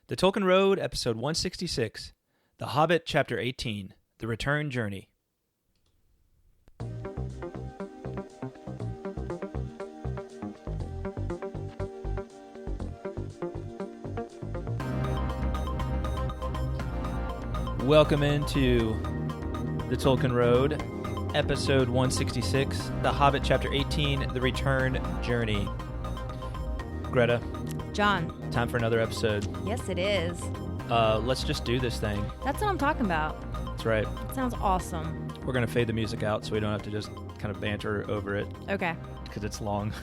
The Tolkien Road, Episode 166, The Hobbit, Chapter 18, The Return Journey. Welcome into The Tolkien Road, Episode 166, The Hobbit, Chapter 18, The Return Journey. Greta. John. Time for another episode. Yes, it is. Let's just do this thing. That's what I'm talking about. That's right. That sounds awesome. We're going to fade the music out so we don't have to just kind of banter over it. Okay. Because it's long.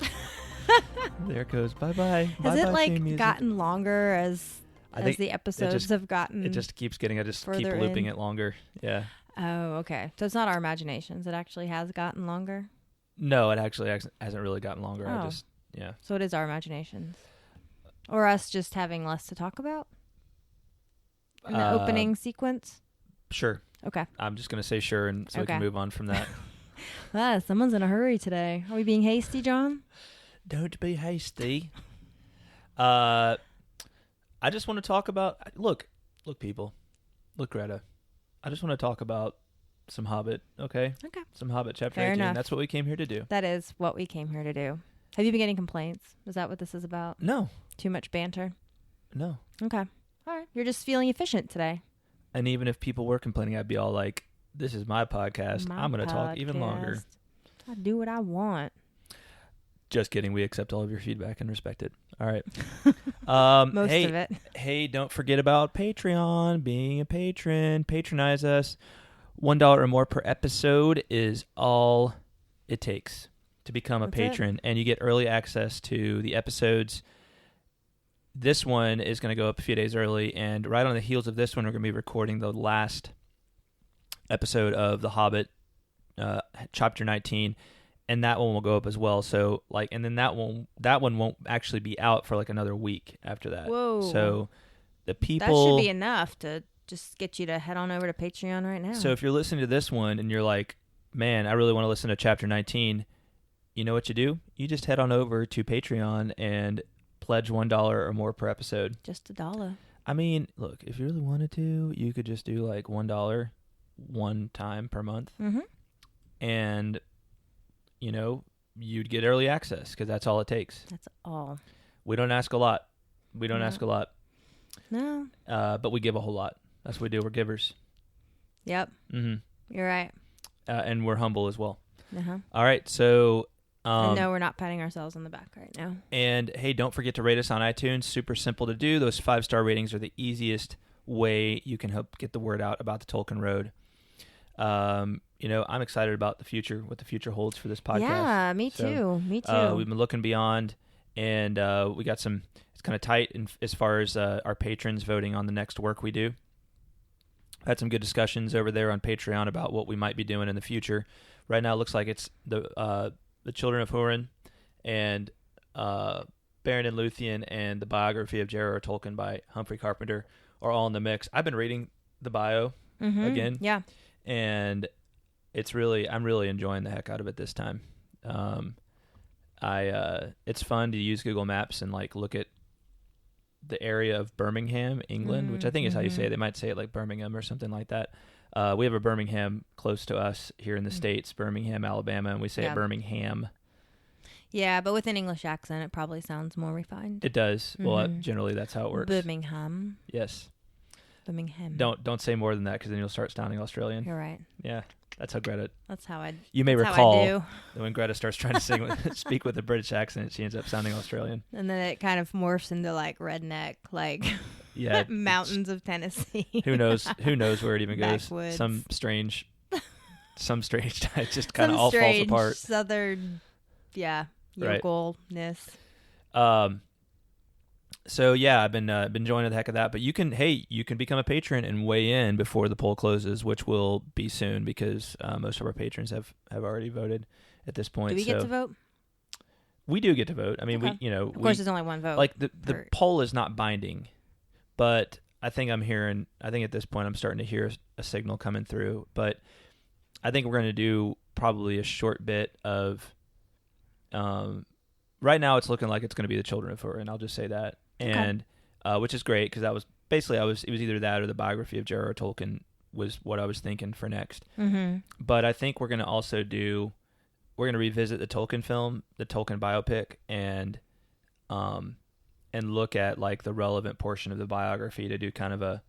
There it goes. Bye-bye. Has it like gotten longer as the episodes have gotten? It just keeps getting, I just keep further looping in? it longer. Yeah. Oh, okay. So it's not our imaginations. It actually has gotten longer? No, it actually hasn't really gotten longer. Oh. Yeah. So it is our imaginations. Or us just having less to talk about? In the opening sequence? Sure. Okay. I'm just going to say sure, and so we can move on from that. Someone's in a hurry today. Are we being hasty, John? Don't be hasty. I just want to talk about... Look, people. Look, Greta. I just want to talk about some Hobbit, okay? Okay. Some Hobbit, Chapter Fair 18. enough. That's what we came here to do. That is what we came here to do. Have you been getting complaints? Is that what this is about? No. Too much banter? No. Okay. All right. You're just feeling efficient today. And even if people were complaining, I'd be all like, this is my podcast. I'm going to talk even longer. I do what I want. Just kidding. We accept all of your feedback and respect it. All right. Most of it. Hey, don't forget about Patreon, being a patron. Patronize us. $1 or more per episode is all it takes to become a patron. And you get early access to the episodes. This one is going to go up a few days early. And right on the heels of this one, we're going to be recording the last episode of The Hobbit, Chapter 19. And that one will go up as well. So and then that one won't actually be out for another week after that. Whoa. So the people... That should be enough to just get you to head on over to Patreon right now. So if you're listening to this one and you're like, man, I really want to listen to Chapter 19, you know what you do? You just head on over to Patreon and pledge $1 or more per episode. Just $1. I mean, look, if you really wanted to, you could just do $1 one time per month. Mm-hmm. And... you'd get early access because that's all it takes. That's all. We don't ask a lot. No. But we give a whole lot. That's what we do. We're givers. Yep. Mm-hmm. You're right. And we're humble as well. Uh-huh. All right. So... and no, we're not patting ourselves on the back right now. And, hey, don't forget to rate us on iTunes. Super simple to do. Those 5-star ratings are the easiest way you can help get the word out about the Tolkien Road. I'm excited about the future, what the future holds for this podcast. Yeah, me too. Me too. We've been looking beyond, and we got some, it's kind of tight as far as our patrons voting on the next work we do. Had some good discussions over there on Patreon about what we might be doing in the future. Right now it looks like it's the Children of Thorin and Beorn and Luthien and the biography of J.R.R. Tolkien by Humphrey Carpenter are all in the mix. I've been reading the bio again. Yeah. And I'm really enjoying the heck out of it this time. It's fun to use Google Maps and look at the area of Birmingham, England, which I think is how you say it. They might say it like Birmingham or something like that. We have a Birmingham close to us here in the States, Birmingham, Alabama, and we say it Birmingham. Yeah, but with an English accent, it probably sounds more refined. It does. Mm-hmm. Well, generally that's how it works. Birmingham. Yes. Birmingham. Don't say more than that because then you'll start sounding Australian. You're right. Yeah, that's how Greta. That's how I. You may that's recall how I do. that when Greta starts trying to speak with a British accent, she ends up sounding Australian. And then it kind of morphs into redneck, yeah, mountains of Tennessee. Who knows? Who knows where it even goes? Backwoods. Some strange. It just kind of all falls apart. Southern, yocalness. So yeah, I've been enjoying the heck of that. But you can become a patron and weigh in before the poll closes, which will be soon because most of our patrons have already voted at this point. Do we get to vote? We do get to vote. I mean, okay. Of course, there's only one vote. The poll is not binding, but I think at this point I'm starting to hear a signal coming through. But I think we're going to do probably a short bit of. Right now, it's looking like it's going to be the Children of Thorin. I'll just say that. And which is great because that was basically it was either that or the biography of J.R.R. Tolkien was what I was thinking for next. Mm-hmm. But I think we're going to also we're going to revisit the Tolkien film, the Tolkien biopic, and look at like the relevant portion of the biography to do kind of a,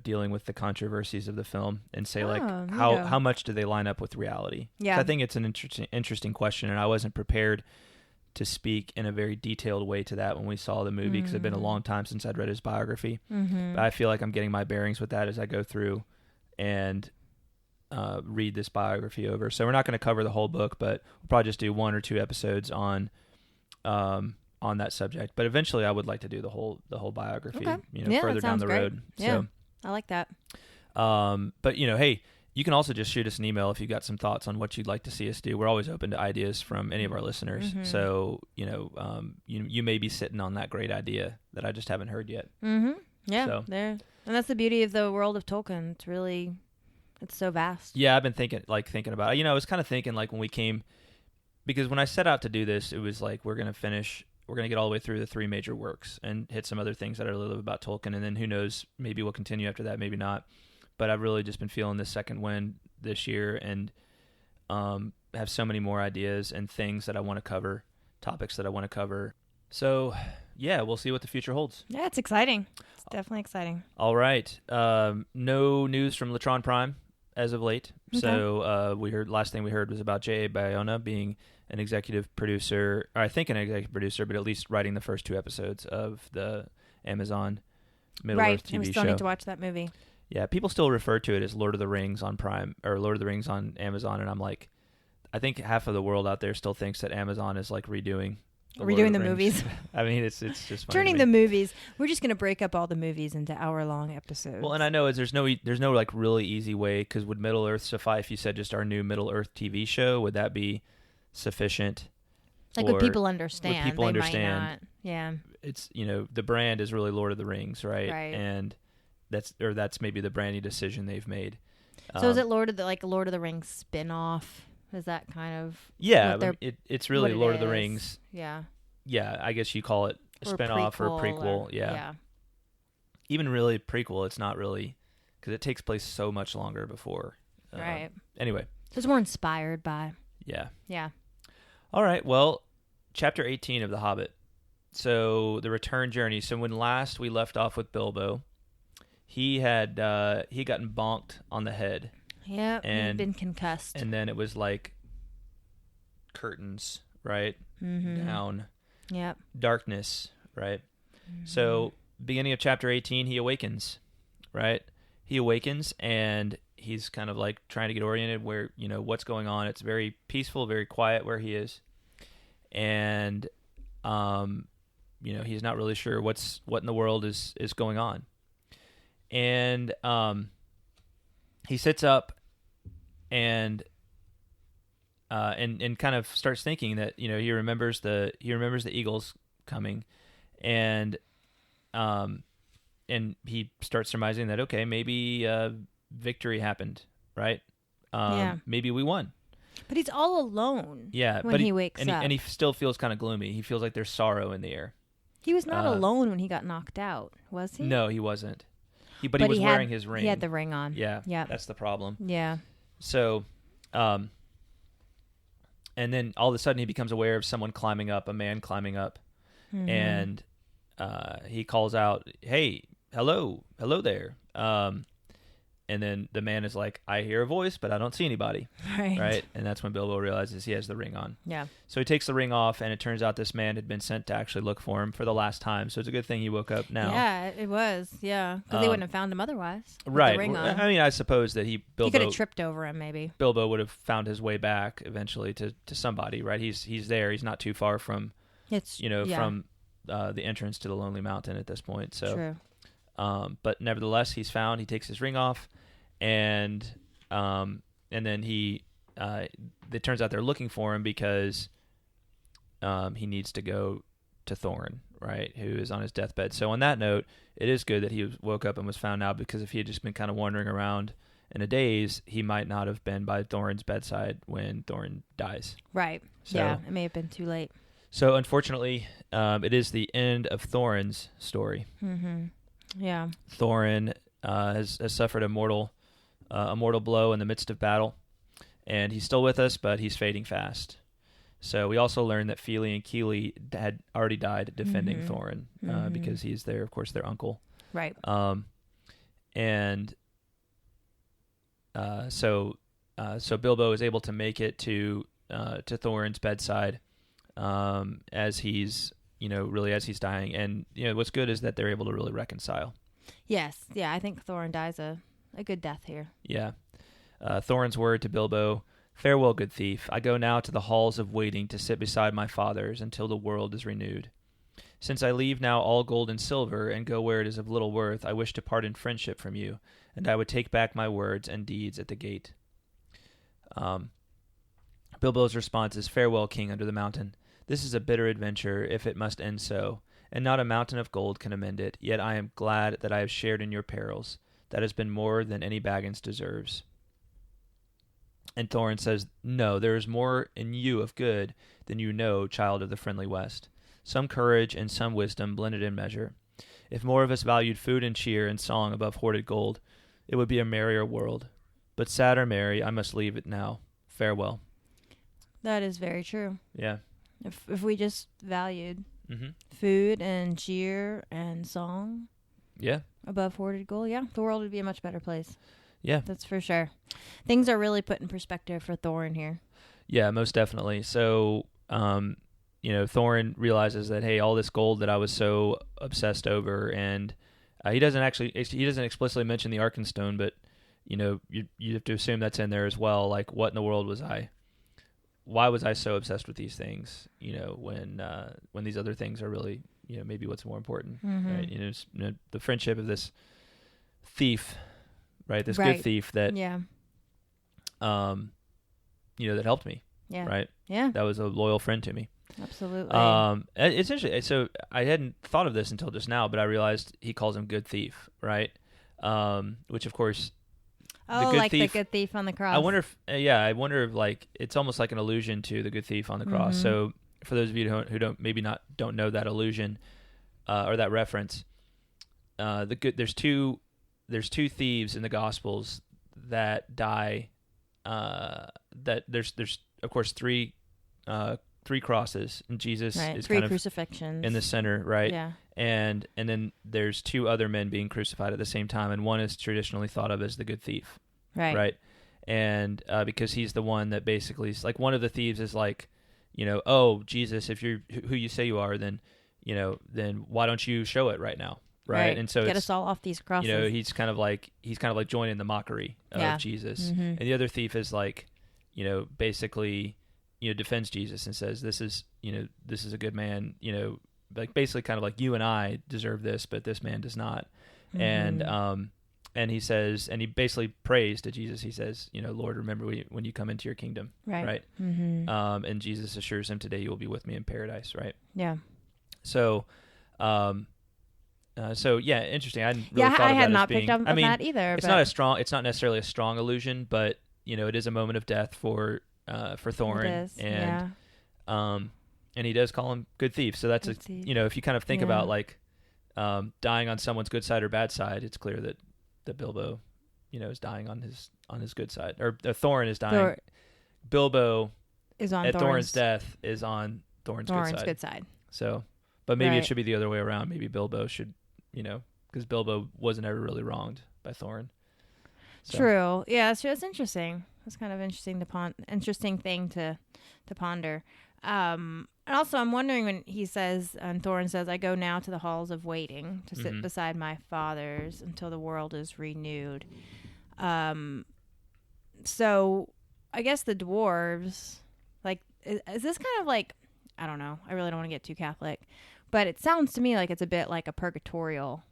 dealing with the controversies of the film and say how much do they line up with reality? Yeah. So I think it's an interesting question, and I wasn't prepared to speak in a very detailed way to that when we saw the movie because it'd been a long time since I'd read his biography. Mm-hmm. But I feel like I'm getting my bearings with that as I go through and read this biography over. So we're not going to cover the whole book, but we'll probably just do 1 or 2 episodes on that subject. But eventually I would like to do the whole biography, further down the road. Yeah, So I like that. But hey, you can also just shoot us an email if you've got some thoughts on what you'd like to see us do. We're always open to ideas from any of our listeners. Mm-hmm. So, you may be sitting on that great idea that I just haven't heard yet. Mm-hmm. Yeah, So. there. And that's the beauty of the world of Tolkien. It's so vast. Yeah, I've been thinking about it. I was kind of thinking like when we came, because when I set out to do this, it was like we're going to get all the way through the 3 major works and hit some other things that I really love about Tolkien. And then who knows, maybe we'll continue after that, maybe not. But I've really just been feeling this second wind this year and have so many more ideas and things that I want to cover, topics that I want to cover. So, yeah, we'll see what the future holds. Yeah, it's exciting. It's definitely exciting. All right. No news from Latron Prime as of late. Okay. So last thing we heard was about J.A. Bayona being an executive producer, or I think an executive producer, but at least writing the first 2 episodes of the Amazon Middle-earth TV show. Right, we still need to watch that movie. Yeah, people still refer to it as Lord of the Rings on Prime or Lord of the Rings on Amazon, and I'm like, I think half of the world out there still thinks that Amazon is like redoing the movies. I mean, it's just funny turning to me. the movies. We're just going to break up all the movies into hour-long episodes. Well, and I know there's no like really easy way, because would Middle Earth suffice if you said just our new Middle Earth TV show? Would that be sufficient? Like, would people understand? Would people understand? Might not. Yeah. It's the brand is really Lord of the Rings, right? Right. And that's maybe the branding decision they've made. So is it Lord of the Rings spin-off? Is that kind of it's really Lord of the Rings. Yeah. Yeah, I guess you call it a spin-off or a prequel. Yeah. Even really prequel, it's not really, because it takes place so much longer before. Right. Anyway. So it's more inspired by. Yeah. Yeah. All right. Well, chapter 18 of The Hobbit. So the return journey. So when last we left off with Bilbo, he had gotten bonked on the head. Yeah, and he'd been concussed. And then it was like curtains, right? Mm-hmm. Down. Yep. Darkness, right? Mm-hmm. So beginning of chapter 18, he awakens, right? He awakens and he's kind of like trying to get oriented where, what's going on. It's very peaceful, very quiet where he is. And, he's not really sure what in the world is going on. And he sits up and kind of starts thinking that he remembers the eagles coming, and he starts surmising that okay, maybe victory happened, right? Yeah. Maybe we won. But he's all alone. Yeah, when he wakes up, and he still feels kind of gloomy. He feels like there's sorrow in the air. He was not alone when he got knocked out, was he? No, he wasn't. But he was wearing his ring. He had the ring on. Yeah, yeah. That's the problem. Yeah. So, and then all of a sudden he becomes aware of a man climbing up, mm-hmm. and he calls out, "Hey, hello there." And then the man is like, "I hear a voice, but I don't see anybody." Right? And that's when Bilbo realizes he has the ring on. Yeah. So he takes the ring off, and it turns out this man had been sent to actually look for him for the last time. So it's a good thing he woke up now. Yeah, it was. Yeah, because they wouldn't have found him otherwise. Right. The ring on. I mean, I suppose that Bilbo he could have tripped over him, maybe. Bilbo would have found his way back eventually to somebody, right? He's there. He's not too far from, from the entrance to the Lonely Mountain at this point. So, true. But nevertheless, he's found. He takes his ring off. And then it turns out they're looking for him because he needs to go to Thorin, right, who is on his deathbed. So on that note, it is good that he woke up and was found now, because if he had just been kind of wandering around in a daze, he might not have been by Thorin's bedside when Thorin dies. Right. So, yeah, it may have been too late. So unfortunately, it is the end of Thorin's story. Mm-hmm. Yeah. Thorin has suffered a mortal blow in the midst of battle, and he's still with us, but he's fading fast. So we also learned that Fili and Kili had already died defending Thorin because he's of course, their uncle. Right. So Bilbo is able to make it to Thorin's bedside as he's dying, and what's good is that they're able to really reconcile. Yes. Yeah, I think Thorin dies a good death here. Yeah. Thorin's word to Bilbo: "Farewell, good thief. I go now to the halls of waiting to sit beside my fathers until the world is renewed. Since I leave now all gold and silver and go where it is of little worth, I wish to part in friendship from you, and I would take back my words and deeds at the gate." Bilbo's response is, "Farewell, king under the mountain. This is a bitter adventure, if it must end so, and not a mountain of gold can amend it. Yet I am glad that I have shared in your perils. That has been more than any Baggins deserves." And Thorin says, "No, there is more in you of good than you know, child of the friendly West. Some courage and some wisdom blended in measure. If more of us valued food and cheer and song above hoarded gold, it would be a merrier world. But sad or merry, I must leave it now. Farewell." That is very true. Yeah. If we just valued food and cheer and song above hoarded gold, the world would be a much better place. Yeah. That's for sure. Things are really put in perspective for Thorin here. Yeah, most definitely. So, Thorin realizes that, hey, all this gold that I was so obsessed over, and he doesn't explicitly mention the Arkenstone, but, you have to assume that's in there as well. Like, what in the world why was I so obsessed with these things, when these other things are really, maybe what's more important, right? The friendship of this thief, right? This good thief that, that helped me, right? Yeah. That was a loyal friend to me. Absolutely. It's interesting. So I hadn't thought of this until just now, but I realized he calls him good thief, right? Which of course, the good thief on the cross. I wonder if like it's almost like an allusion to the good thief on the cross. So for those of you who don't know that allusion or that reference, there's two thieves in the Gospels that die. That there's of course three crosses, and Jesus is three kind of crucifixions in the center, right? Yeah. And then there's two other men being crucified at the same time, and one is traditionally thought of as the good thief, right? And because he's the one that basically is like, one of the thieves is like, oh, Jesus, if you're who you say you are, then why don't you show it right now, right? And so get us all off these crosses. He's kind of like joining the mockery of Jesus, and the other thief is like, basically, defends Jesus and says, this is a good man, like basically kind of like, you and I deserve this, but this man does not. And he says, and he basically prays to Jesus. He says, Lord, remember when you come into your kingdom, right? And Jesus assures him, today you will be with me in paradise, right? Yeah. So, interesting. I hadn't really thought I of had that not as being, picked up on that either. It's not necessarily a strong allusion, but it is a moment of death for Thorin, it is, and he does call him good thief. So that's if you kind of think about like dying on someone's good side or bad side, it's clear that Bilbo, is dying on his good side, or Thorin is dying. Bilbo is on Thorin's death is on Thorin's good side. So, but maybe it should be the other way around. Maybe Bilbo should, because Bilbo wasn't ever really wronged by Thorin. So. True. Yeah, so it's interesting. It's kind of interesting thing to ponder. And also, I'm wondering when he says, and Thorin says, I go now to the halls of waiting to sit beside my fathers until the world is renewed. So I guess the dwarves, like, is this kind of like, I don't know. I really don't want to get too Catholic, but it sounds to me like it's a bit like a purgatorial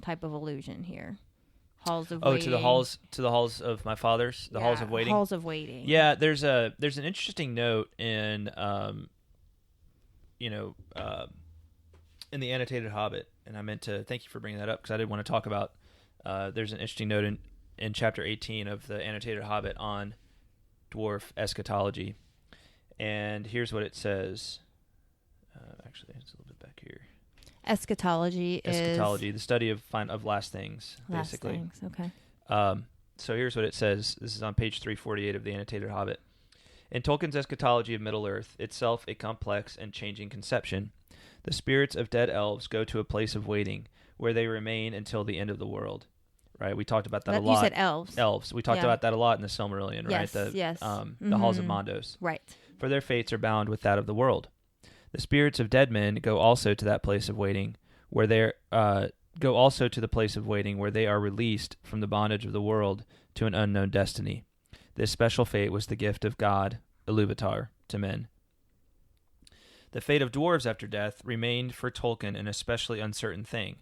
type of allusion here. Halls of waiting. To the halls of my fathers, halls of waiting. Halls of waiting. Yeah, there's an interesting note in in the Annotated Hobbit, and I meant to thank you for bringing that up because I did want to talk about. There's an interesting note in chapter 18 of the Annotated Hobbit on dwarf eschatology, and here's what it says. Actually, it's a little bit back here. Eschatology, the study of last things, basically. Last things, okay. So here's what it says. This is on page 348 of the Annotated Hobbit. In Tolkien's Eschatology of Middle-earth, itself a complex and changing conception, the spirits of dead elves go to a place of waiting, where they remain until the end of the world. Right? We talked about that a lot. You said elves. Elves. We talked about that a lot in the Silmarillion, right? Yes. The Halls of Mondos. Right. For their fates are bound with that of the world. The spirits of dead men go also to that place of waiting, where they are released from the bondage of the world to an unknown destiny. This special fate was the gift of God, Iluvatar, to men. The fate of dwarves after death remained for Tolkien an especially uncertain thing.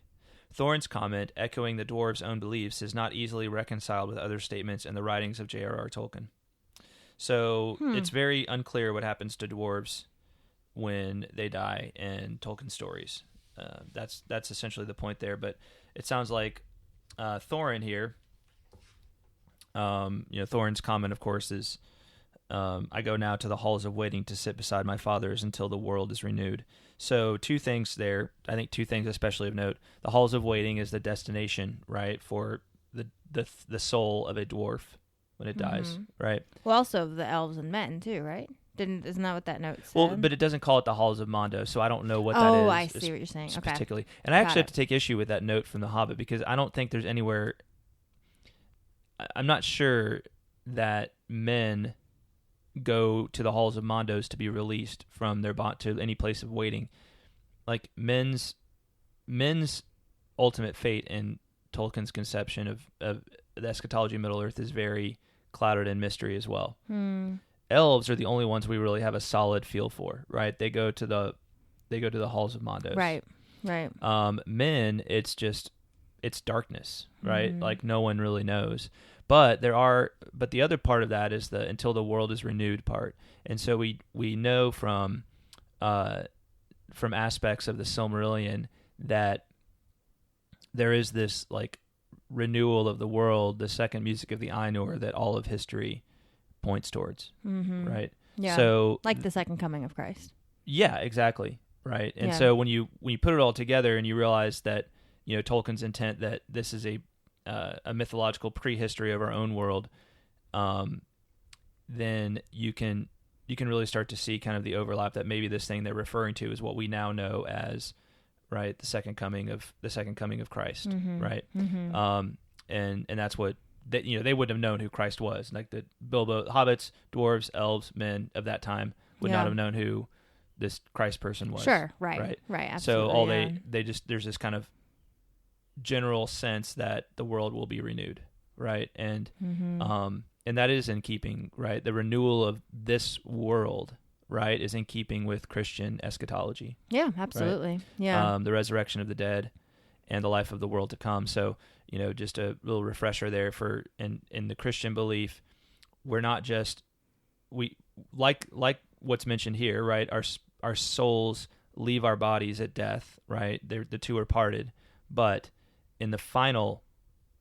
Thorin's comment, echoing the dwarves' own beliefs, is not easily reconciled with other statements in the writings of J.R.R. Tolkien. So it's very unclear what happens to dwarves when they die in Tolkien stories. That's essentially the point there. But it sounds like Thorin here. Thorin's comment, of course, is, "I go now to the halls of waiting to sit beside my fathers until the world is renewed." So two things there. I think two things especially of note. The halls of waiting is the destination, right, for the soul of a dwarf when it dies, right? Well, also the elves and men too, right? Isn't that what that note said? Well, but it doesn't call it the halls of Mondo, so I don't know what that is. Oh, I see what you're saying. Okay. Particularly, and I actually have to take issue with that note from The Hobbit because I don't think there's anywhere. I'm not sure that men go to the halls of Mondos to be released from their to any place of waiting. Like men's ultimate fate in Tolkien's conception of the eschatology of Middle-earth is very clouded in mystery as well. Elves are the only ones we really have a solid feel for, right? They go to the halls of Mondos. Right. Men, it's darkness, right? Like no one really knows. But the other part of that is the until the world is renewed part. And so we know from aspects of the Silmarillion that there is this like renewal of the world, the second music of the Ainur that all of history points towards, right? Yeah. So like the second coming of Christ. Yeah, exactly, right. And so when you put it all together and you realize that Tolkien's intent that this is a mythological prehistory of our own world, then you can really start to see kind of the overlap that maybe this thing they're referring to is what we now know as, right, the second coming of Christ, right? And that's what they wouldn't have known who Christ was. Like the Bilbo, hobbits, dwarves, elves, men of that time would not have known who this Christ person was. Sure, right, absolutely. So all they just there's this kind of general sense that the world will be renewed, right? And and that is in keeping, right? The renewal of this world, right, is in keeping with Christian eschatology. Yeah, absolutely. Right? Yeah. The resurrection of the dead and the life of the world to come. So, just a little refresher there for in the Christian belief, we're not just like what's mentioned here, right? Our souls leave our bodies at death, right? The two are parted, but in the final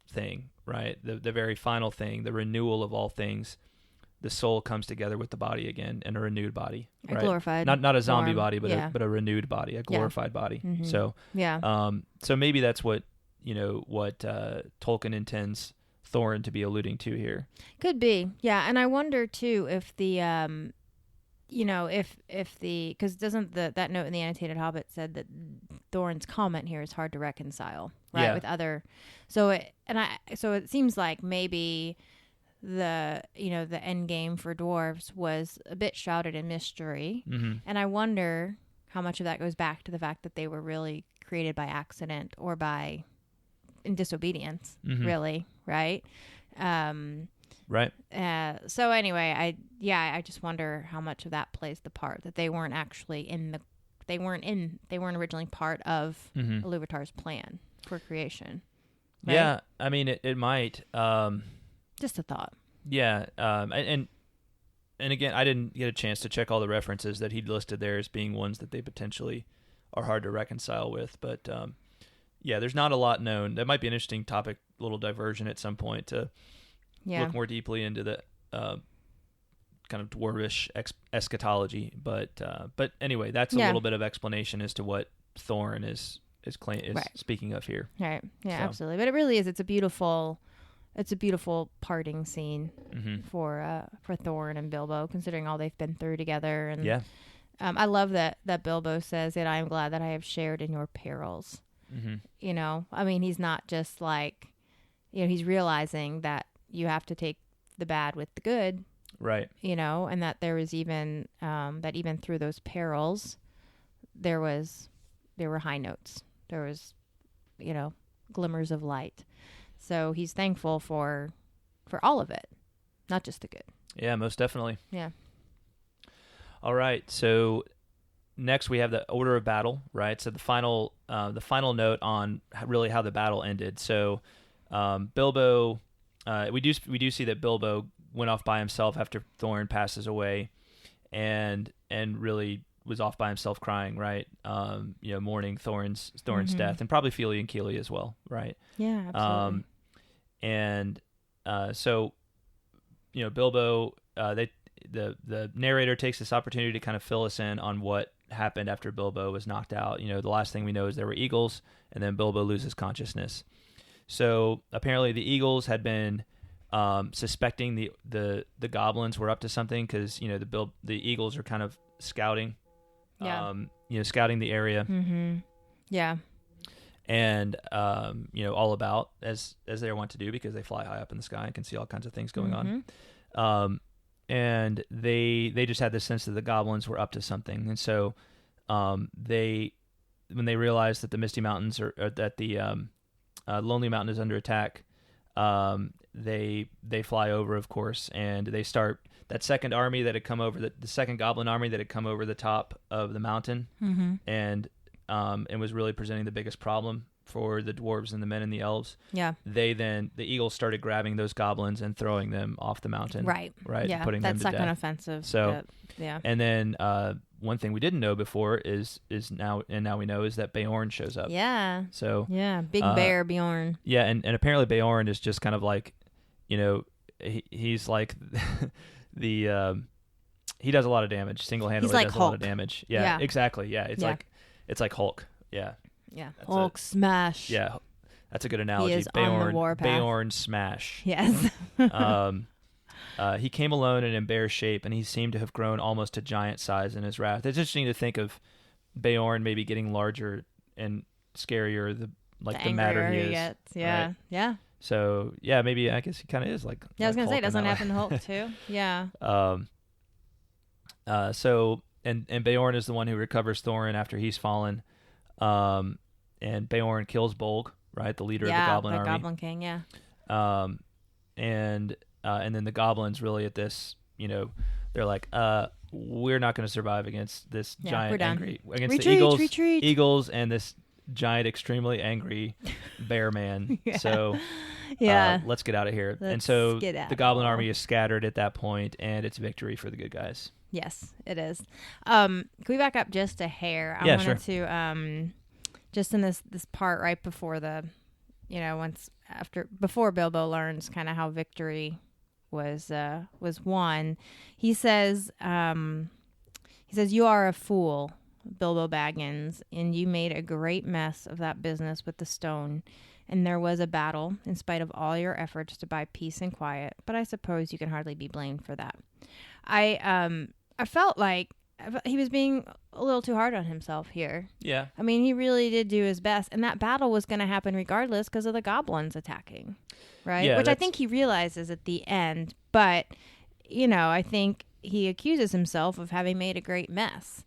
thing, right? The very final thing, the renewal of all things, the soul comes together with the body again in a renewed body, a right? glorified, not a zombie body, but yeah. a renewed body, a glorified body. So yeah. So maybe that's what Tolkien intends Thorin to be alluding to here. Could be, yeah. And I wonder too if the because doesn't that note in the Annotated Hobbit said that Thorin's comment here is hard to reconcile, right, with other. So it seems like maybe the end game for dwarves was a bit shrouded in mystery, and I wonder how much of that goes back to the fact that they were really created by accident or in disobedience, really, right? Right. So anyway, I just wonder how much of that plays the part that they weren't actually they weren't originally part of Iluvatar's plan for creation. Right? Yeah, I mean it might. Just a thought. Yeah, and again, I didn't get a chance to check all the references that he'd listed there as being ones that they potentially are hard to reconcile with. But there's not a lot known. That might be an interesting topic, little diversion at some point to look more deeply into the kind of dwarvish eschatology. But anyway, that's a little bit of explanation as to what Thorin is speaking of here. Right. Yeah, so. Absolutely. But it really is. It's a beautiful parting scene for Thorin and Bilbo, considering all they've been through together. And yeah. I love that Bilbo says that I am glad that I have shared in your perils. You know, I mean, he's not just like, you know, he's realizing that you have to take the bad with the good. Right. You know, and that there was even, that even through those perils, there were high notes. There was, you know, glimmers of light. So he's thankful for all of it, not just the good. Yeah, most definitely. Yeah. All right. So next we have the order of battle, right? So the final note on really how the battle ended. So Bilbo, we do see that Bilbo went off by himself after Thorin passes away, and really was off by himself crying, right? You know, mourning Thorin's death, and probably Fili and Kili as well, right? Yeah, absolutely. So, you know, Bilbo, the narrator takes this opportunity to kind of fill us in on what happened after Bilbo was knocked out. You know, the last thing we know is there were eagles, and then Bilbo loses consciousness. So apparently the eagles had been suspecting the goblins were up to something, because, you know, the eagles are kind of scouting. Yeah. You know, scouting the area. Yeah. And, you know, all about, as they want to do, because they fly high up in the sky and can see all kinds of things going on. And they just had this sense that the goblins were up to something. And so when they realized that the Misty Mountains that the Lonely Mountain is under attack, they fly over, of course, and they start that second army that had come over, the second goblin army that had come over the top of the mountain, and was really presenting the biggest problem for the dwarves and the men and the elves. Yeah. The eagles started grabbing those goblins and throwing them off the mountain. Right. Yeah. Putting them to death. That's second offensive. So, yeah. And then one thing we didn't know before is now we know is that Beorn shows up. Yeah. So. Yeah. Big bear Beorn. Yeah, and apparently Beorn is just kind of like, you know, he's like he does a lot of damage single-handedly. He's like does Hulk. A lot of damage. Yeah. Exactly. Yeah. It's like Hulk. Yeah. Yeah. Hulk smash. Yeah. That's a good analogy. He is on the warpath. Beorn smash. Yes. He came alone and in bear shape, and he seemed to have grown almost to giant size in his wrath. It's interesting to think of Beorn maybe getting larger and scarier the madder he is. Gets. Yeah. Right? Yeah. So yeah, maybe I guess he kind of is like. Yeah, I was gonna Hulk say, doesn't happen to Hulk too? Yeah. So and Beorn is the one who recovers Thorin after he's fallen, and Beorn kills Bolg, right, the leader of the Goblin Army. Goblin King, yeah. And then the goblins really at this, you know, they're like, we're not going to survive against this giant against the eagles and this giant, extremely angry bear man. So let's get out of here. And so the goblin army is scattered at that point, and it's victory for the good guys. Yes, it is. Can we back up just a hair? I wanted to just in this part right before before Bilbo learns kind of how victory was won. He says, "You are a fool, Bilbo Baggins, and you made a great mess of that business with the stone. And there was a battle, in spite of all your efforts to buy peace and quiet. But I suppose you can hardly be blamed for that." I felt like he was being a little too hard on himself here. Yeah. I mean, he really did do his best, and that battle was going to happen regardless because of the goblins attacking, right? Yeah, which I think he realizes at the end. But, you know, I think he accuses himself of having made a great mess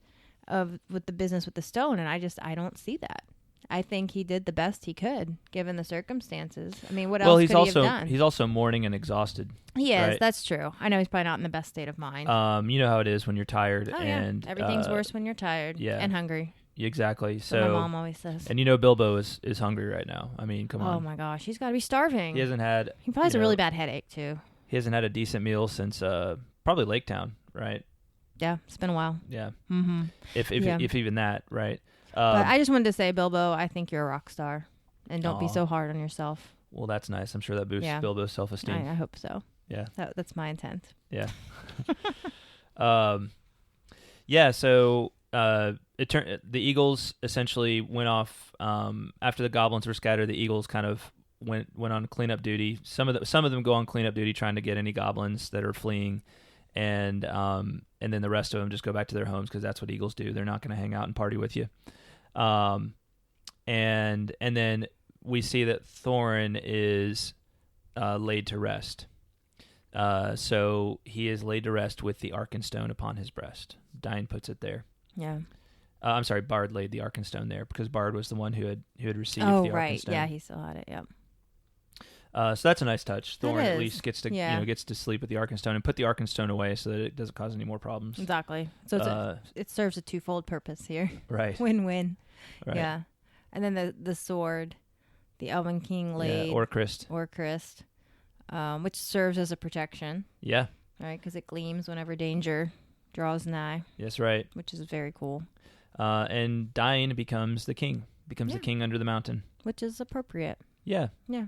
with the business with the stone, and I don't see that. I think he did the best he could, given the circumstances. I mean, what else could he have done? He's also mourning and exhausted. He is. Right? That's true. I know he's probably not in the best state of mind. You know how it is when you're tired. Oh, and everything's worse when you're tired and hungry. Exactly. So my mom always says. And you know Bilbo is hungry right now. I mean, come on. Oh my gosh, he's got to be starving. He probably has a really bad headache too. He hasn't had a decent meal since probably Lake Town, right? Yeah, it's been a while. Yeah. Mm-hmm. If even that, right? But I just wanted to say, Bilbo, I think you're a rock star, and don't be so hard on yourself. Well, that's nice. I'm ssure that boosts Bilbo's self-esteem. I hope so. Yeah. That's my intent. Yeah. So the eagles essentially went off after the goblins were scattered. The eagles kind of went on cleanup duty. Some of them go on cleanup duty trying to get any goblins that are fleeing, and then the rest of them just go back to their homes because that's what eagles do. They're not going to hang out and party with you. And then we see that Thorin is laid to rest. So he is laid to rest with the Arkenstone upon his breast. Dain puts it there. Yeah. I'm sorry, Bard laid the Arkenstone there because Bard was the one who had received the Arkenstone. Oh, right. Yeah, he still had it. Yep. So that's a nice touch. Thorin at least gets to gets to sleep with the Arkenstone and put the Arkenstone away so that it doesn't cause any more problems. Exactly. So it serves a twofold purpose here. Right. Win-win. Right. Yeah. And then the sword, the Elven King laid. Or Christ, which serves as a protection. Yeah. Right, because it gleams whenever danger draws nigh. Yes, right. Which is very cool. And Dain becomes the king. The king under the mountain. Which is appropriate. Yeah. Yeah.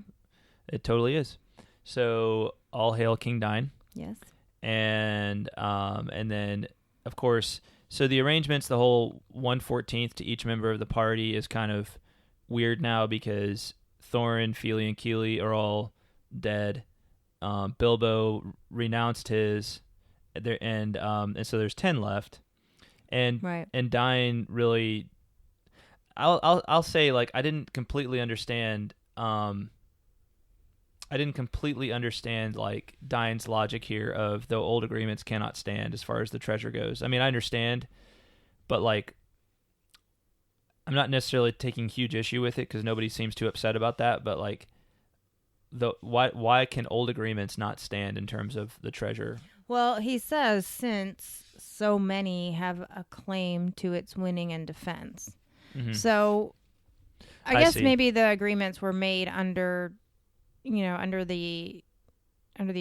It totally is. So all hail King Dain. Yes. And then of course, so the arrangements, the whole 1/14th to each member of the party is kind of weird now because Thorin, Fili, and Kili are all dead. Bilbo renounced his, and so there's 10 left. And right. And Dain really, I'll say, like, I didn't completely understand like Dain's logic here of the old agreements cannot stand as far as the treasure goes. I mean, I understand, but like, I'm not necessarily taking huge issue with it because nobody seems too upset about that. But like, why can old agreements not stand in terms of the treasure? Well, he says since so many have a claim to its winning and defense. Mm-hmm. So I guess maybe the agreements were made under the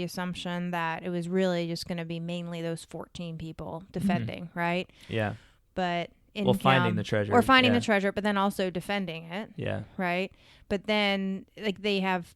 assumption that it was really just going to be mainly those 14 people defending, right? Yeah. But finding the treasure. Or finding the treasure, but then also defending it. Yeah. Right? But then like they have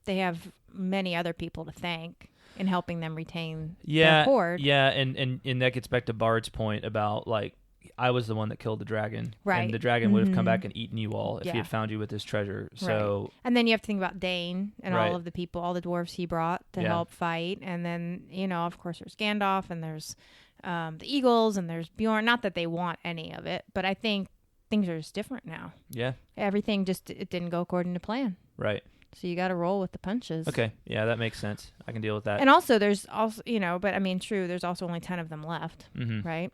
many other people to thank in helping them retain their hoard. Yeah, and that gets back to Bard's point about like I was the one that killed the dragon. Right. And the dragon would have come back and eaten you all if he had found you with this treasure. So right. And then you have to think about Dain and all of the people, all the dwarves he brought to help fight. And then, of course, there's Gandalf and there's the Eagles and there's Beorn. Not that they want any of it, but I think things are just different now. Yeah. Everything it didn't go according to plan. Right. So you got to roll with the punches. Okay. Yeah, that makes sense. I can deal with that. And also there's also, but I mean, true, there's also only 10 of them left, right?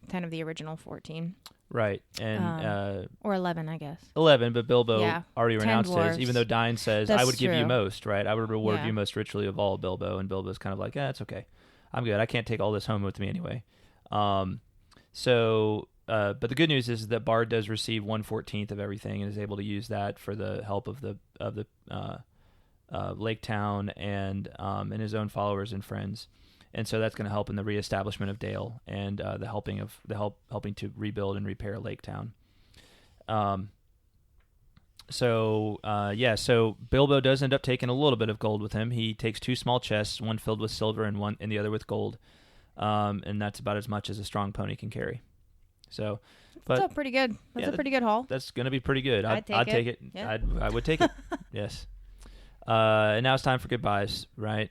10 of the original 14. Right. And or 11, I guess. 11, but Bilbo already renounced dwarves. his, even though Dain says, That's I would give you true. most, right? I would reward you most richly of all, Bilbo. And Bilbo's kind of like, it's okay. I'm good. I can't take all this home with me anyway. But the good news is that Bard does receive 1/14 of everything and is able to use that for the help of the Lake Town and his own followers and friends. And so that's going to help in the reestablishment of Dale and helping to rebuild and repair Lake Town. So Bilbo does end up taking a little bit of gold with him. He takes 2 small chests, one filled with silver and the other with gold. And that's about as much as a strong pony can carry. So, that's pretty good. That's a pretty good haul. That's going to be pretty good. I'd take it. Yeah. I would take it. Yes. And now it's time for goodbyes, right?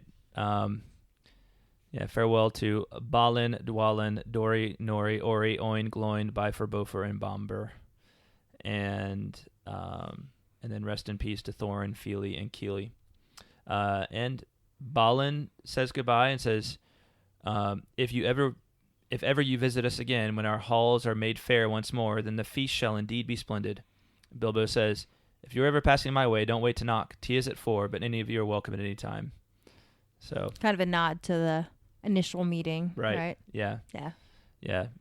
Farewell to Balin, Dwalin, Dori, Nori, Ori, Oin, Gloin, Bifur, Bofer, and Bomber. And then rest in peace to Thorin, Fili, and Kili. And Balin says goodbye and says, if ever you visit us again, when our halls are made fair once more, then the feast shall indeed be splendid. Bilbo says, if you're ever passing my way, don't wait to knock. Tea is at 4, but any of you are welcome at any time. So kind of a nod to the initial meeting, right? Yeah.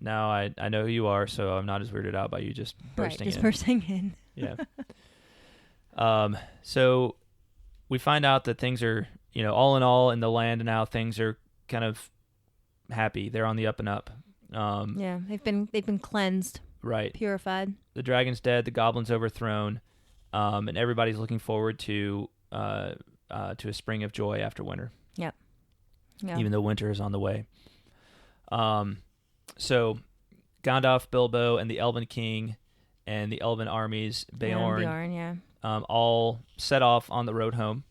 Now I know who you are, so I'm not as weirded out by you just bursting in. Bursting in. Yeah. So we find out that things are, all in all in the land now, things are kind of happy. They're on the up and up. They've been cleansed, right? Purified. The dragon's dead. The goblin's overthrown, and everybody's looking forward to to a spring of joy after winter. Yep. Yeah. Even though winter is on the way. So Gandalf, Bilbo, and the Elven King and the Elven armies, Beorn, all set off on the road home.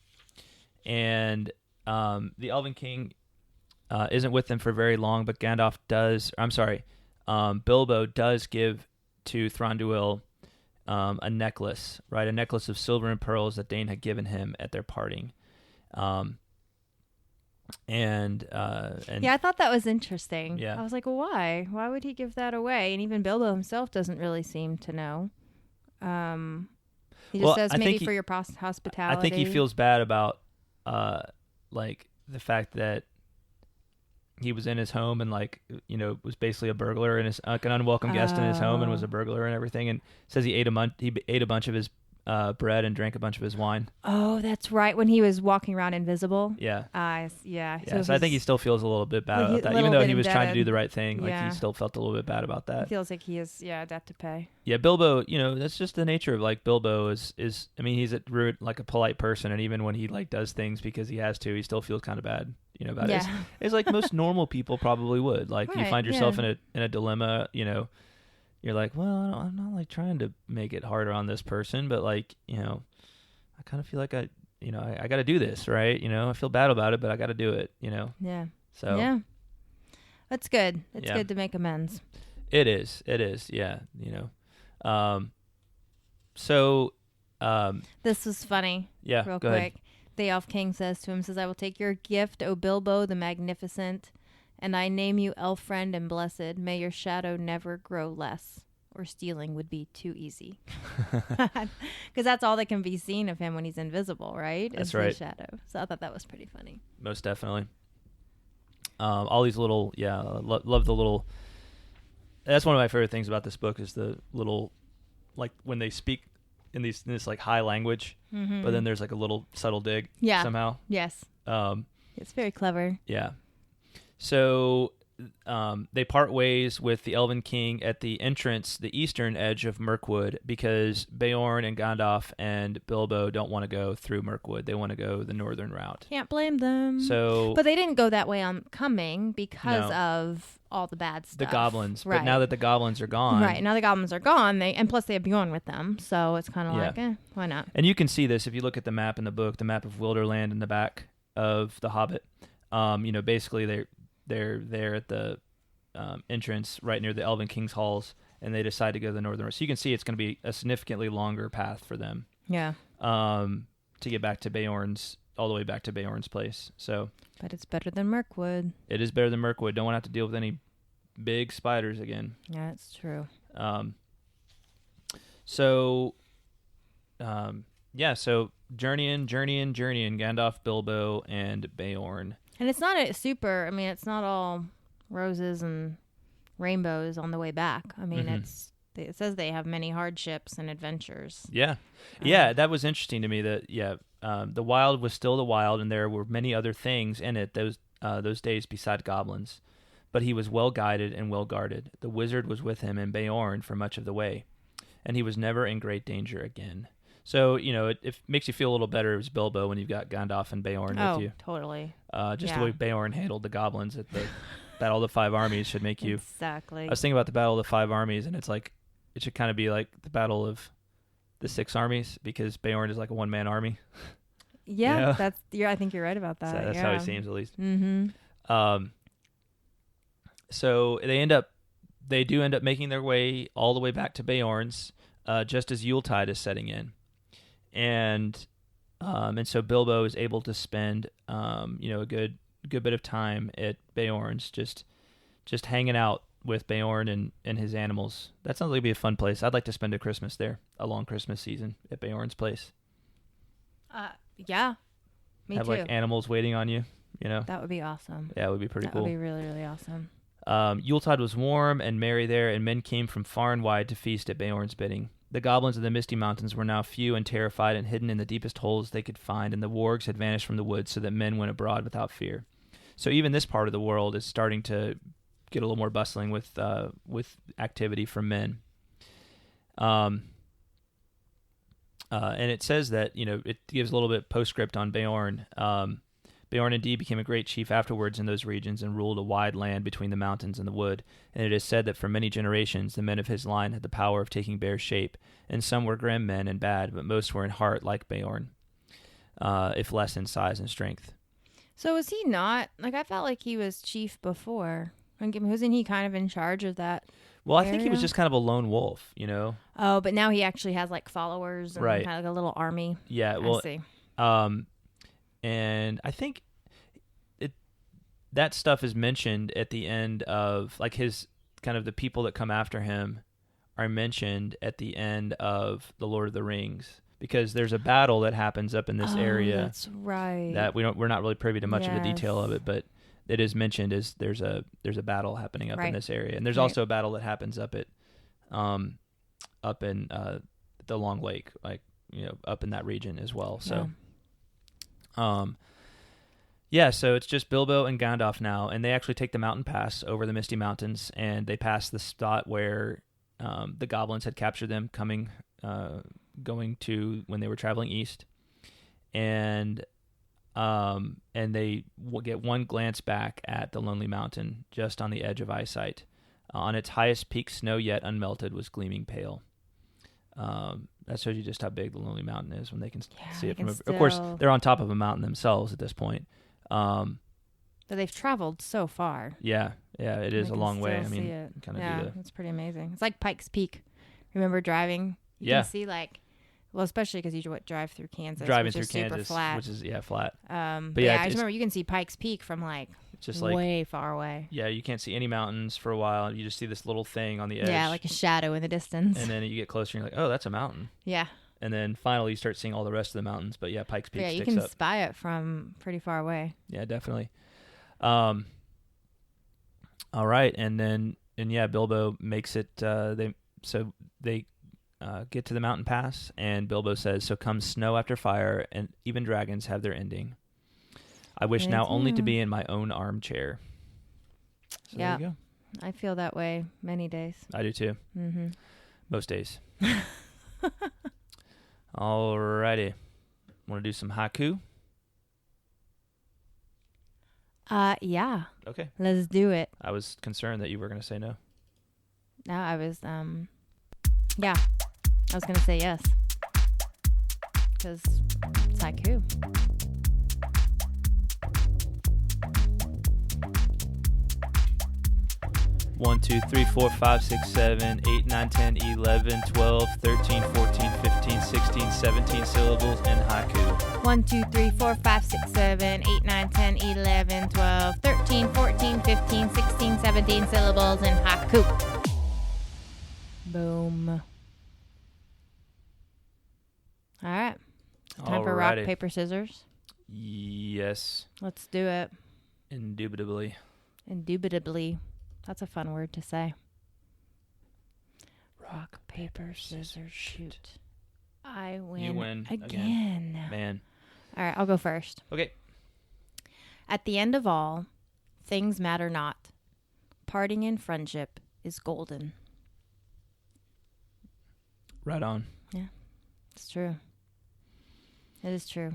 And the Elven King isn't with them for very long, but Bilbo does give to Thranduil a necklace, right? A necklace of silver and pearls that Dain had given him at their parting. And I thought that was interesting. Yeah. I was like, well, why? Why would he give that away? And even Bilbo himself doesn't really seem to know. He just says maybe for your hospitality. I think he feels bad about like the fact that he was in his home and was basically a burglar and an unwelcome guest in his home and was a burglar and everything. And says he ate a bunch of his bread and drank a bunch of his wine. Oh, that's right. When he was walking around invisible. Yeah. Yeah. So I think he still feels a little bit bad about that, even though he was trying to do the right thing. Like he still felt a little bit bad about that. He feels like he is, debt to pay. Yeah, Bilbo. That's just the nature of Bilbo is. I mean, he's a polite person, and even when he does things because he has to, he still feels kind of bad. About it. It's like most normal people probably would. You find yourself in a dilemma. You're like, well, I'm not trying to make it harder on this person, but I kind of feel like I got to do this, right? I feel bad about it, but I got to do it, Yeah. So. Yeah. That's good. It's good to make amends. It is. Yeah. So. This was funny. Yeah. Real go quick. ahead. The Elf King says to him, I will take your gift, O Bilbo the Magnificent, and I name you elf friend and blessed. May your shadow never grow less, or stealing would be too easy. Because that's all that can be seen of him when he's invisible, right? That's right. His shadow. So I thought that was pretty funny. Most definitely. All these little, love the little. That's one of my favorite things about this book is the little, when they speak in this high language, but then there's a little subtle dig somehow. Yes. It's very clever. Yeah. So they part ways with the Elven King at the eastern edge of Mirkwood, because Beorn and Gandalf and Bilbo don't want to go through Mirkwood. They want to go the northern route. Can't blame them. But they didn't go that way on coming because of all the bad stuff. The goblins. Right. But now that the goblins are gone. Right. Now the goblins are gone, and plus they have Beorn with them. So it's kind of why not? And you can see this if you look at the map in the book, the map of Wilderland in the back of The Hobbit. Basically they're there at the entrance right near the Elven King's halls, and they decide to go the northern route. So you can see it's going to be a significantly longer path for them. Yeah. To get back to all the way back to Beorn's place. So. But it's better than Mirkwood. It is better than Mirkwood. Don't want to have to deal with any big spiders again. Yeah, it's true. So journeying, Gandalf, Bilbo, and Beorn. And it's not it's not all roses and rainbows on the way back. I mean, it says they have many hardships and adventures. Yeah. That was interesting to me that, the wild was still the wild, and there were many other things in it those days beside goblins. But he was well guided and well guarded. The wizard was with him and Beorn for much of the way, and he was never in great danger again. So, it makes you feel a little better as Bilbo when you've got Gandalf and Beorn with you. Oh, totally. The way Beorn handled the goblins at the Battle of the Five Armies should make you... Exactly. I was thinking about the Battle of the Five Armies, and it's it should kind of be like the Battle of the Six Armies, because Beorn is like a one-man army. Yeah, I think you're right about that. So that's how he seems, at least. Mm-hmm. So they do end up making their way all the way back to Beorn's, just as Yuletide is setting in. And so Bilbo is able to spend a good bit of time at Beorn's, just hanging out with Beorn and his animals. That sounds like it'd be a fun place. I'd like to spend a Christmas there, a long Christmas season at Beorn's place. Yeah, me have too. Have animals waiting on you. That would be awesome. Yeah, it would be pretty cool. That would be really, really awesome. Yuletide was warm and merry there, and men came from far and wide to feast at Beorn's bidding. The goblins of the Misty Mountains were now few and terrified and hidden in the deepest holes they could find, and the wargs had vanished from the woods so that men went abroad without fear. So even this part of the world is starting to get a little more bustling with activity from men. And it says that, it gives a little bit postscript on Beorn. Beorn indeed became a great chief afterwards in those regions and ruled a wide land between the mountains and the wood. And it is said that for many generations the men of his line had the power of taking bear shape, and some were grim men and bad, but most were in heart like Beorn, if less in size and strength. So was he not, I felt like he was chief before. Wasn't he kind of in charge of that? Well, I think he was just kind of a lone wolf, Oh, but now he actually has followers and right. kind of like a little army. Yeah, well, I see. And I think that stuff is mentioned at the end of his kind of the people that come after him are mentioned at the end of the Lord of the Rings, because there's a battle that happens up in this area. That's right. That we're not really privy to much of the detail of it, but it is mentioned as there's a battle happening up in this area, and there's also a battle that happens up in the Long Lake, up in that region as well. So. Yeah. So it's just Bilbo and Gandalf now, and they actually take the mountain pass over the Misty Mountains, and they pass the spot where the goblins had captured them going to when they were traveling east, and they get one glance back at the lonely mountain just on the edge of eyesight. On its highest peak, snow yet unmelted was gleaming pale. That shows you just how big the Lonely Mountain is when they can see it from. Of course, they're on top of a mountain themselves at this point. But they've traveled so far. Yeah, it is a long way. I mean, it's pretty amazing. It's like Pikes Peak. Remember driving? You can see especially because you drive through Kansas, super flat. Which is flat. But I just remember you can see Pikes Peak from just way far away. Yeah, you can't see any mountains for a while. You just see this little thing on the edge. Yeah, like a shadow in the distance. And then you get closer and you're like, oh, that's a mountain. Yeah. And then finally you start seeing all the rest of the mountains. But yeah, Pikes Peak sticks up. Yeah, you can spy it from pretty far away. Yeah, definitely. All right. Bilbo makes it, they get to the mountain pass, and Bilbo says, so comes snow after fire, and even dragons have their ending. I wish now only to be in my own armchair. So there you go. I feel that way many days. I do too. Mm-hmm. Most days. Alrighty. Want to do some haiku? Yeah. Okay. Let's do it. I was concerned that you were going to say no. No, I was, yeah. I was going to say yes. Because it's haiku. 1, 2, 3, 4, 5, 6, 7, 8, 9, 10, 11, 12, 13, 14, 15, 16, 17 syllables in haiku. 1, 2, 3, 4, 5, 6, 7, 8, 9, 10, 11, 12, 13, 14, 15, 16, 17 syllables in haiku. Boom. All right. Time for rock, paper, scissors. Yes. Let's do it. Indubitably. Indubitably. That's a fun word to say. Rock, paper, scissors, shoot. I win. You win again. Man. All right, I'll go first. Okay. At the end of all, things matter not. Parting in friendship is golden. Right on. Yeah, it's true. It is true.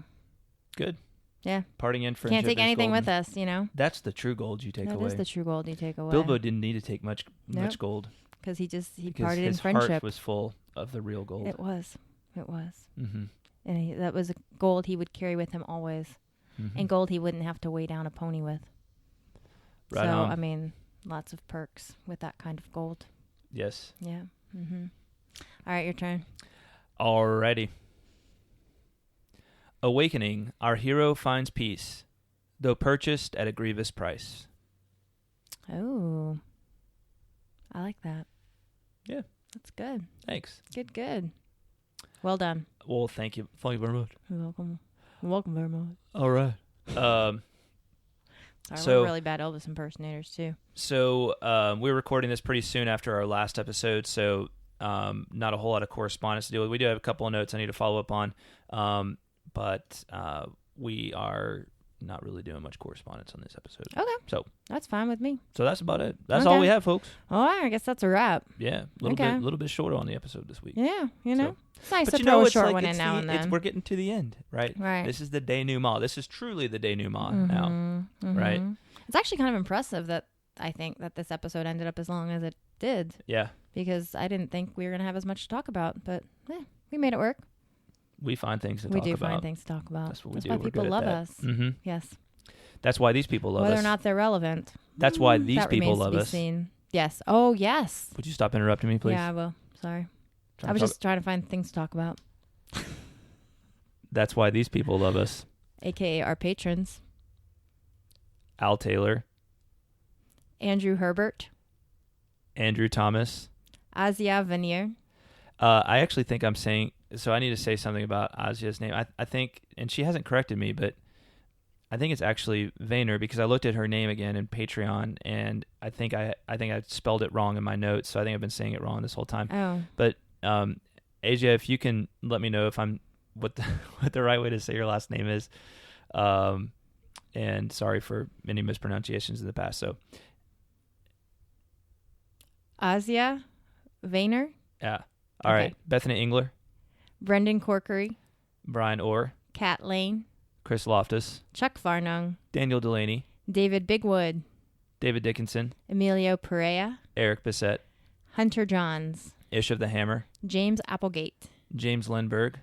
Good. Yeah. Parting in friendship. Can't take anything golden. with us, you know. That's the true gold you take away. That is the true gold you take away. Bilbo didn't need to take much gold. Because he parted in friendship. His heart was full of the real gold. It was. Mm-hmm. And that was gold he would carry with him always. Mm-hmm. And gold he wouldn't have to weigh down a pony with. Right on. I mean, lots of perks with that kind of gold. Yes. Yeah. Mm-hmm. All right, your turn. Alrighty. Awakening, our hero finds peace, though purchased at a grievous price. Oh, I like that. Yeah. That's good. Thanks. Good. Well done. Well, thank you. Thank you very much. You're welcome. You're welcome very much. All right. We're really bad Elvis impersonators, too. So we're recording this pretty soon after our last episode, so not a whole lot of correspondence to deal with. We do have a couple of notes I need to follow up on. But we are not really doing much correspondence on this episode. Okay. So that's fine with me. So that's about it. That's all we have, folks. All right, I guess that's a wrap. Yeah, a little bit shorter on the episode this week. Yeah, it's nice but to throw a short one in now and then. We're getting to the end, right? Right. This is the denouement. This is truly the denouement now, right? It's actually kind of impressive that I think that this episode ended up as long as it did. Yeah. Because I didn't think we were going to have as much to talk about, but we made it work. We find things to talk about. We do find things to talk about. That's what we do. That's why people love us. Mm-hmm. Yes. That's why these people love us. Whether or not they're relevant. That's why these people love us. Seen. Yes. Oh, yes. Would you stop interrupting me, please? Yeah, I will. Sorry. I was just trying to find things to talk about. That's why these people love us. AKA our patrons. Al Taylor. Andrew Herbert. Andrew Thomas. Asia Vanier. I actually think I'm saying... So I need to say something about Asia's name. I think... And she hasn't corrected me, but... I think it's actually Vayner because I looked at her name again in Patreon, and I think I spelled it wrong in my notes, so I think I've been saying it wrong this whole time. Oh. But Asia, if you can let me know if I'm what the right way to say your last name is, and sorry for many mispronunciations in the past. So Asia Vayner. Yeah. All right. Bethany Engler. Brendan Corkery. Brian Orr. Kat Lane. Chris Loftus. Chuck Farnung. Daniel Delaney. David Bigwood. David Dickinson. Emilio Perea. Eric Bissett. Hunter Johns. Ish of the Hammer. James Applegate. James Lindberg.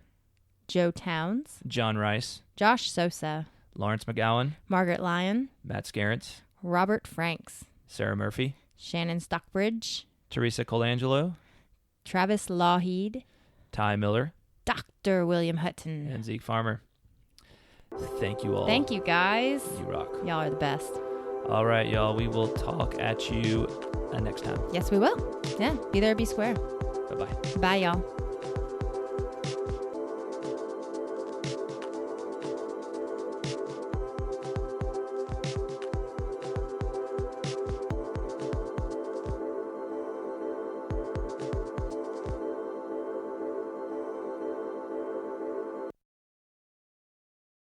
Joe Towns. John Rice. Josh Sosa. Lawrence McGowan. Margaret Lyon. Matt Scarrance. Robert Franks. Sarah Murphy. Shannon Stockbridge. Teresa Colangelo. Travis Lawheed. Ty Miller. Dr. William Hutton. And Zeke Farmer. Thank you all. Thank you, guys. You rock. Y'all are the best. All right, y'all. We will talk at you next time. Yes, we will. Yeah. Be there, be square. Bye-bye. Bye, y'all.